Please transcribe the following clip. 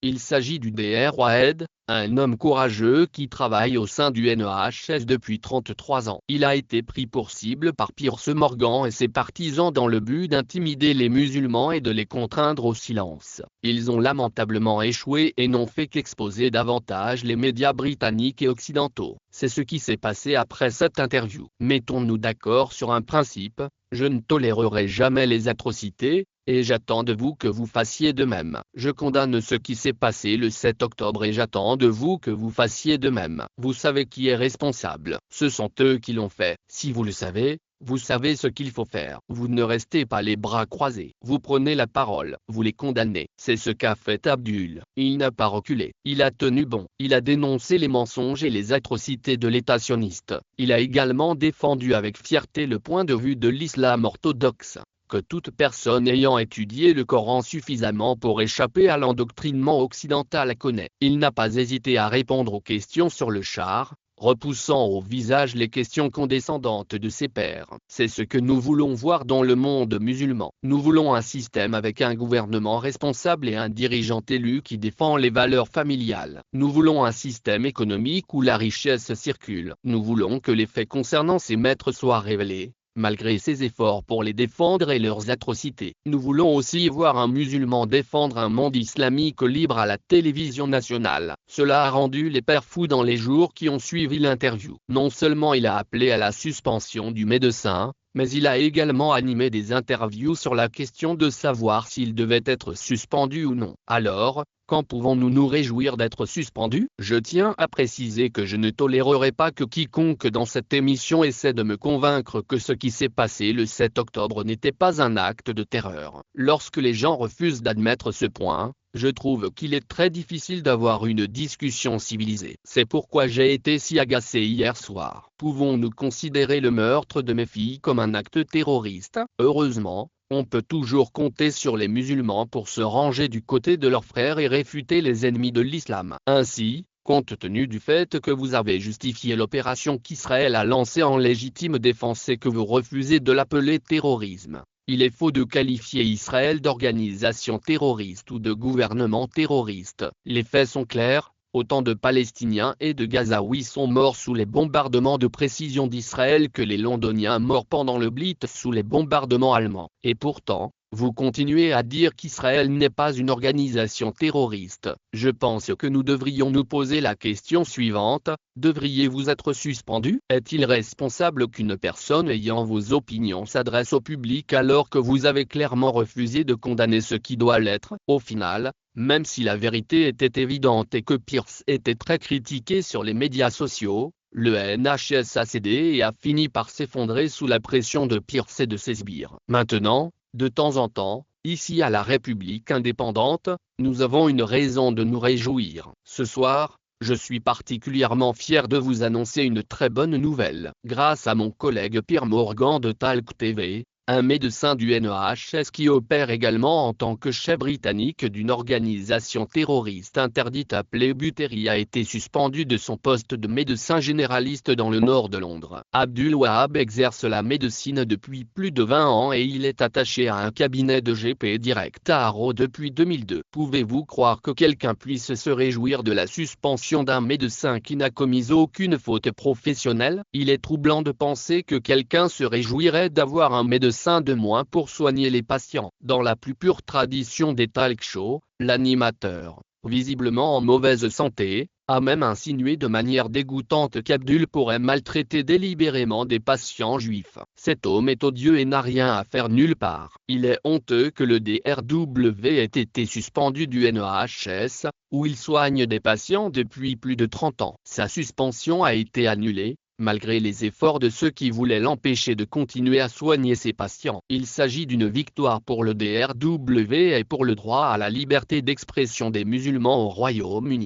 Il s'agit du Dr Wahed, un homme courageux qui travaille au sein du NEHS depuis 33 ans. Il a été pris pour cible par Piers Morgan et ses partisans dans le but d'intimider les musulmans et de les contraindre au silence. Ils ont lamentablement échoué et n'ont fait qu'exposer davantage les médias britanniques et occidentaux. C'est ce qui s'est passé après cette interview. Mettons-nous d'accord sur un principe, je ne tolérerai jamais les atrocités, et j'attends de vous que vous fassiez de même. Je condamne ce qui s'est passé le 7 octobre et j'attends de vous que vous fassiez de même. Vous savez qui est responsable. Ce sont eux qui l'ont fait. Si vous le savez, vous savez ce qu'il faut faire. Vous ne restez pas les bras croisés. Vous prenez la parole. Vous les condamnez. C'est ce qu'a fait Abdul. Il n'a pas reculé. Il a tenu bon. Il a dénoncé les mensonges et les atrocités de l'État sioniste. Il a également défendu avec fierté le point de vue de l'islam orthodoxe, que toute personne ayant étudié le Coran suffisamment pour échapper à l'endoctrinement occidental connaît. Il n'a pas hésité à répondre aux questions sur le char, repoussant au visage les questions condescendantes de ses pairs. C'est ce que nous voulons voir dans le monde musulman. Nous voulons un système avec un gouvernement responsable et un dirigeant élu qui défend les valeurs familiales. Nous voulons un système économique où la richesse circule. Nous voulons que les faits concernant ces maîtres soient révélés, malgré ses efforts pour les défendre et leurs atrocités. Nous voulons aussi voir un musulman défendre un monde islamique libre à la télévision nationale. Cela a rendu les pères fous dans les jours qui ont suivi l'interview. Non seulement il a appelé à la suspension du médecin, mais il a également animé des interviews sur la question de savoir s'il devait être suspendu ou non. Alors, quand pouvons-nous nous réjouir d'être suspendus? Je tiens à préciser que je ne tolérerai pas que quiconque dans cette émission essaie de me convaincre que ce qui s'est passé le 7 octobre n'était pas un acte de terreur. Lorsque les gens refusent d'admettre ce point, je trouve qu'il est très difficile d'avoir une discussion civilisée. C'est pourquoi j'ai été si agacé hier soir. Pouvons-nous considérer le meurtre de mes filles comme un acte terroriste? Heureusement, on peut toujours compter sur les musulmans pour se ranger du côté de leurs frères et réfuter les ennemis de l'islam. Ainsi, compte tenu du fait que vous avez justifié l'opération qu'Israël a lancée en légitime défense et que vous refusez de l'appeler terrorisme, il est faux de qualifier Israël d'organisation terroriste ou de gouvernement terroriste. Les faits sont clairs. Autant de Palestiniens et de Gazaouis sont morts sous les bombardements de précision d'Israël que les Londoniens morts pendant le Blitz sous les bombardements allemands. Et pourtant, vous continuez à dire qu'Israël n'est pas une organisation terroriste. Je pense que nous devrions nous poser la question suivante: devriez-vous être suspendu? Est-il responsable qu'une personne ayant vos opinions s'adresse au public alors que vous avez clairement refusé de condamner ce qui doit l'être? Au final, même si la vérité était évidente et que Pierce était très critiqué sur les médias sociaux, le NHS a cédé et a fini par s'effondrer sous la pression de Pierce et de ses sbires. Maintenant, de temps en temps, ici à la République indépendante, nous avons une raison de nous réjouir. Ce soir, je suis particulièrement fier de vous annoncer une très bonne nouvelle. Grâce à mon collègue Piers Morgan de Talk TV, un médecin du NEHS qui opère également en tant que chef britannique d'une organisation terroriste interdite appelée Buteri a été suspendu de son poste de médecin généraliste dans le nord de Londres. Abdul Wahab exerce la médecine depuis plus de 20 ans et il est attaché à un cabinet de GP direct à Harrow depuis 2002. Pouvez-vous croire que quelqu'un puisse se réjouir de la suspension d'un médecin qui n'a commis aucune faute professionnelle? Il est troublant de penser que quelqu'un se réjouirait d'avoir un médecin de moins pour soigner les patients. Dans la plus pure tradition des talk shows, l'animateur, visiblement en mauvaise santé, a même insinué de manière dégoûtante qu'Abdul pourrait maltraiter délibérément des patients juifs. Cet homme est odieux et n'a rien à faire nulle part. Il est honteux que le DRW ait été suspendu du NEHS, où il soigne des patients depuis plus de 30 ans. Sa suspension a été annulée, malgré les efforts de ceux qui voulaient l'empêcher de continuer à soigner ses patients. Il s'agit d'une victoire pour le DRW et pour le droit à la liberté d'expression des musulmans au Royaume-Uni.